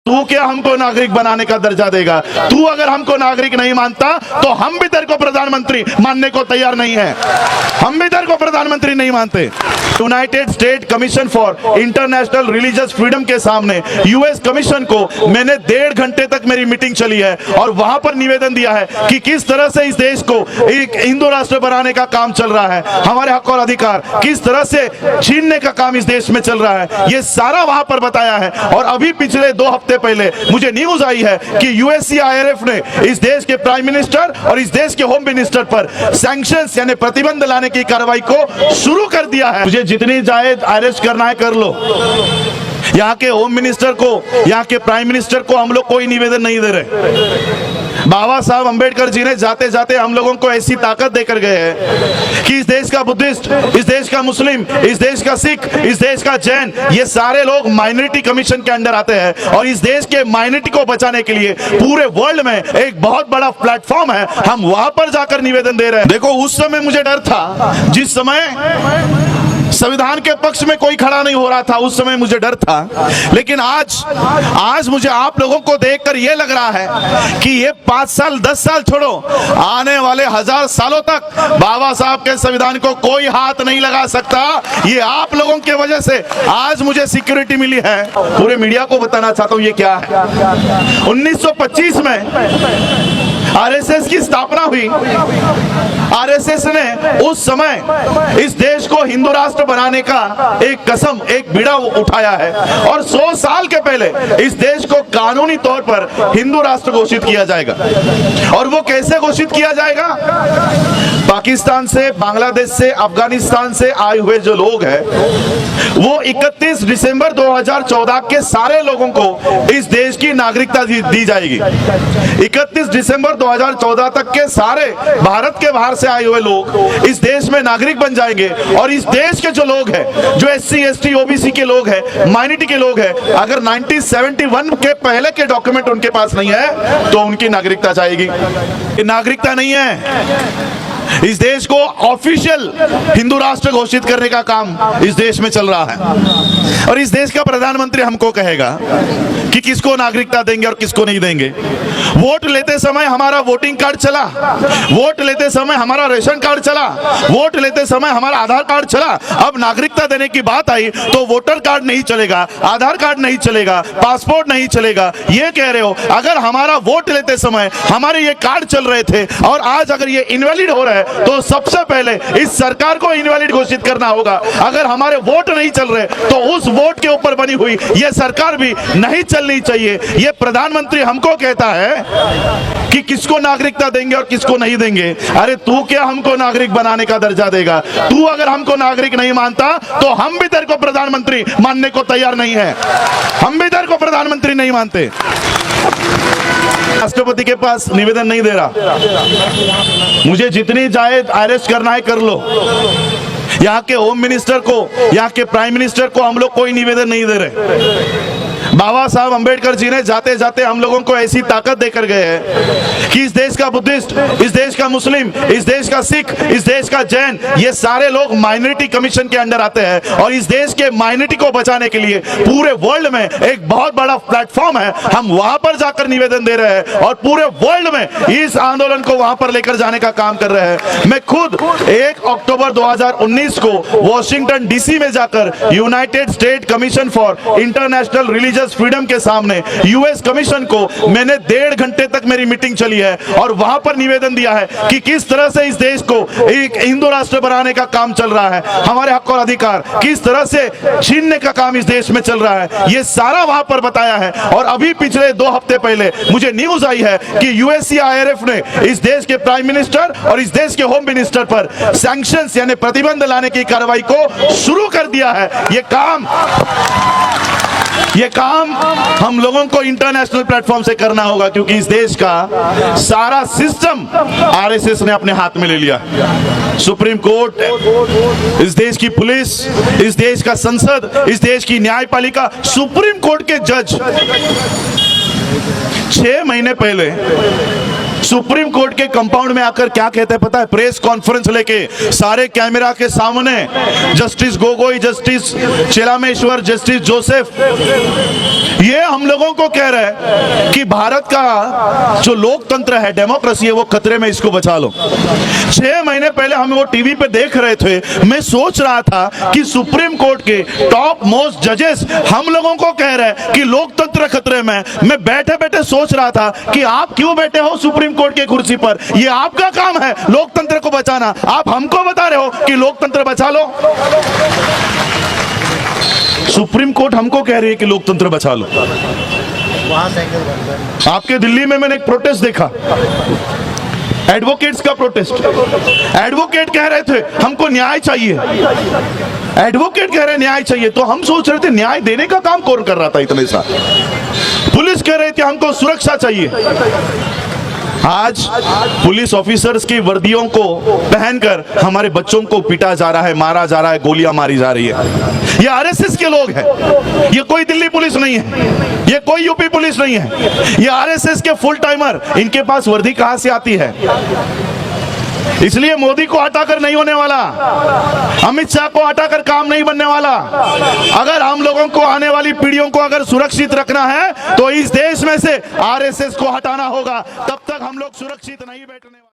तू क्या हमको नागरिक बनाने का दर्जा देगा? तू अगर हमको नागरिक नहीं मानता तो हम भी तेरे को प्रधानमंत्री मानने को तैयार नहीं है। हम भी तेरे को प्रधानमंत्री नहीं मानते। United state commission for international religious freedom के सामने यूएस कमीशन को मैंने 1.5 घंटे तक मेरी मीटिंग चली है और वहां पर निवेदन दिया है कि किस तरह से इस देश को एक हिंदू राष्ट्र बनाने का काम चल रहा है, हमारे हक और अधिकार किस तरह से छीनने का काम इस देश में चल रहा है, ये सारा वहां पर बताया है। और अभी पिछले 2 हफ्ते पहले मुझे न्यूज आई है कि यूएससीआईआरएफ ने इस देश के प्राइम मिनिस्टर और इस देश के होम मिनिस्टर पर सैंक्शंस यानी प्रतिबंध लाने की कार्रवाई को शुरू कर दिया है। मुझे जितनी चाहे अरेस्ट करना है कर लो। यहाँ के होम मिनिस्टर को, यहाँ के प्राइम मिनिस्टर को हम लोग कोई निवेदन नहीं दे रहे। बाबा साहब अंबेडकर जी ने जाते जाते हम लोगों को ऐसी ताकत देकर गए हैं कि इस देश का बुद्धिस्ट, इस देश का मुस्लिम, इस देश का सिख, इस देश का जैन, ये सारे लोग माइनॉरिटी कमीशन के अंडर आते हैं और इस देश के माइनॉरिटी को बचाने के लिए पूरे वर्ल्ड में एक बहुत बड़ा प्लेटफॉर्म है। हम वहां पर जाकर निवेदन दे रहे हैं। देखो, उस समय मुझे डर था, जिस समय संविधान के पक्ष में कोई खड़ा नहीं हो रहा था, उस समय मुझे डर था। लेकिन आज मुझे आप लोगों को देखकर यह लग रहा है कि ये 5 साल 10 साल छोड़ो, आने वाले 1000 सालों तक बाबा साहब के संविधान को कोई हाथ नहीं लगा सकता। ये आप लोगों की वजह से आज मुझे सिक्योरिटी मिली है। पूरे मीडिया को बताना चाहता हूं ये क्या है। 1925 में आरएसएस की स्थापना हुई। आरएसएस ने उस समय इस देश को हिंदू राष्ट्र बनाने का एक कसम, एक बीड़ा उठाया है और 100 साल के पहले इस देश को कानूनी तौर पर हिंदू राष्ट्र घोषित किया जाएगा। और वो कैसे घोषित किया जाएगा? पाकिस्तान से, बांग्लादेश से, अफगानिस्तान से आए हुए जो लोग हैं, वो 31 दिसंबर 2014 के सारे लोगों को इस देश की नागरिकता दी जाएगी। 31 दिसंबर 2014 तक के सारे भारत के बाहर से आए हुए लोग इस देश में नागरिक बन जाएंगे और इस देश के जो लोग हैं, जो एससी, एसटी, ओबीसी के लोग हैं, माइनॉरिटी के लोग हैं, अगर 1971 के पहले के डॉक्यूमेंट उनके पास नहीं है तो उनकी नागरिकता जाएगी। नागरिकता नहीं है। इस देश को ऑफिशियल हिंदू राष्ट्र घोषित करने का काम इस देश में चल रहा है और इस देश का प्रधानमंत्री हमको कहेगा कि किसको नागरिकता देंगे और किसको नहीं देंगे। वोट लेते समय हमारा वोटिंग कार्ड चला, वोट लेते समय हमारा रेशन कार्ड चला, वोट लेते समय हमारा आधार कार्ड चला। अब नागरिकता देने की बात आई तो वोटर कार्ड नहीं चलेगा, आधार कार्ड नहीं चलेगा, पासपोर्ट नहीं चलेगा। ये कह रहे हो अगर हमारा वोट लेते समय हमारे ये कार्ड चल रहे थे और आज अगर ये इनवैलिड हो रहा है तो सबसे पहले इस सरकार को इनवैलिड घोषित करना होगा। अगर हमारे वोट नहीं चल रहे तो उस वोट के ऊपर बनी हुई ये सरकार भी नहीं चलनी चाहिए। ये प्रधानमंत्री हमको कहता है कि किसको नागरिकता देंगे और किसको नहीं देंगे। अरे तू क्या हमको नागरिक बनाने का दर्जा देगा? तू अगर हमको नागरिक नहीं मानता तो हम भी तेरे को प्रधानमंत्री मानने को तैयार नहीं है। हम भी तेरे को प्रधानमंत्री नहीं मानते। राष्ट्रपति के पास निवेदन नहीं दे रहा। मुझे जितनी चाहे अरेस्ट करना है कर लो। यहाँ के होम मिनिस्टर को, यहाँ के प्राइम मिनिस्टर को हम लोग कोई निवेदन नहीं दे रहे। बाबा साहब अंबेडकर जी ने जाते जाते हम लोगों को ऐसी ताकत देकर गए हैं कि इस देश का बुद्धिस्ट, इस देश का मुस्लिम, इस देश का सिख, इस देश का जैन, ये सारे लोग माइनॉरिटी कमीशन के अंडर आते हैं और इस देश के माइनॉरिटी को बचाने के लिए पूरे वर्ल्ड में एक बहुत बड़ा प्लेटफॉर्म है। हम वहां पर जाकर निवेदन दे रहे हैं और पूरे वर्ल्ड में इस आंदोलन को वहां पर लेकर जाने का काम कर रहे हैं। मैं खुद 1 अक्टूबर 2019 को वॉशिंगटन डीसी में जाकर United state commission for international religious freedom के सामने यूएस कमीशन को मैंने 1.5 घंटे तक मेरी मीटिंग चली है और वहां पर निवेदन दिया है कि किस तरह से इस देश को एक हिंदू राष्ट्र बनाने का काम चल रहा है, हमारे हक और अधिकार किस तरह से छीनने का काम इस देश में चल रहा है। ये सारा वहां पर बताया है। और अभी पिछले 2 हफ्ते पहले मुझे न्यूज आई है कि यूएससीआईआरएफ ने इस देश के प्राइम मिनिस्टर और इस देश के होम मिनिस्टर पर सैंक्शंस यानी प्रतिबंध लाने की कार्रवाई को शुरू कर दिया है। ये काम हम लोगों को इंटरनेशनल प्लेटफॉर्म से करना होगा क्योंकि इस देश का सारा सिस्टम आरएसएस ने अपने हाथ में ले लिया। सुप्रीम कोर्ट, इस देश की पुलिस, इस देश का संसद, इस देश की न्यायपालिका, सुप्रीम कोर्ट के जज 6 महीने पहले सुप्रीम कोर्ट के कंपाउंड में आकर क्या कहते हैं पता है? प्रेस कॉन्फ्रेंस लेके सारे कैमरा के सामने justice Gogoi, justice Chelameswar, justice Joseph ये हम लोगों को कह रहे हैं कि भारत का जो लोकतंत्र है, डेमोक्रेसी है, वो खतरे में, इसको बचा लो। 6 महीने पहले हम वो टीवी पे देख रहे थे, मैं सोच रहा था कि सुप्रीम कोर्ट के टॉप मोस्ट जजेस हम लोगों को कह रहे हैं कि लोकतंत्र खतरे में। मैं बैठे बैठे सोच रहा था कि आप क्यों बैठे हो सुप्रीम कोर्ट के कुर्सी पर? ये आपका काम है लोकतंत्र को बचाना, आप हमको बता रहे हो कि लोकतंत्र बचा लो। सुप्रीम कोर्ट हमको कह रही है कि लोकतंत्र बचा लो। आपके दिल्ली में मैंने एक प्रोटेस्ट देखा, एडवोकेट्स का प्रोटेस्ट। एडवोकेट कह रहे थे हमको न्याय चाहिए, एडवोकेट कह रहे न्याय चाहिए, तो हम सोच रहे थे न्याय देने का काम कौन कर रहा था इतने साल? पुलिस कह रही थी हमको सुरक्षा चाहिए। आज पुलिस ऑफिसर्स की वर्दियों को पहनकर हमारे बच्चों को पीटा जा रहा है, मारा जा रहा है, गोलियां मारी जा रही है। ये आरएसएस के लोग हैं, ये कोई दिल्ली पुलिस नहीं है, ये कोई यूपी पुलिस नहीं है, ये आरएसएस के फुल टाइमर। इनके पास वर्दी कहां से आती है? इसलिए मोदी को हटाकर नहीं होने वाला, अमित शाह को हटाकर काम नहीं बनने वाला। अगर हम लोगों को, आने वाली पीढ़ियों को अगर सुरक्षित रखना है तो इस देश में से आरएसएस को हटाना होगा, तब तक हम लोग सुरक्षित नहीं बैठने वाले।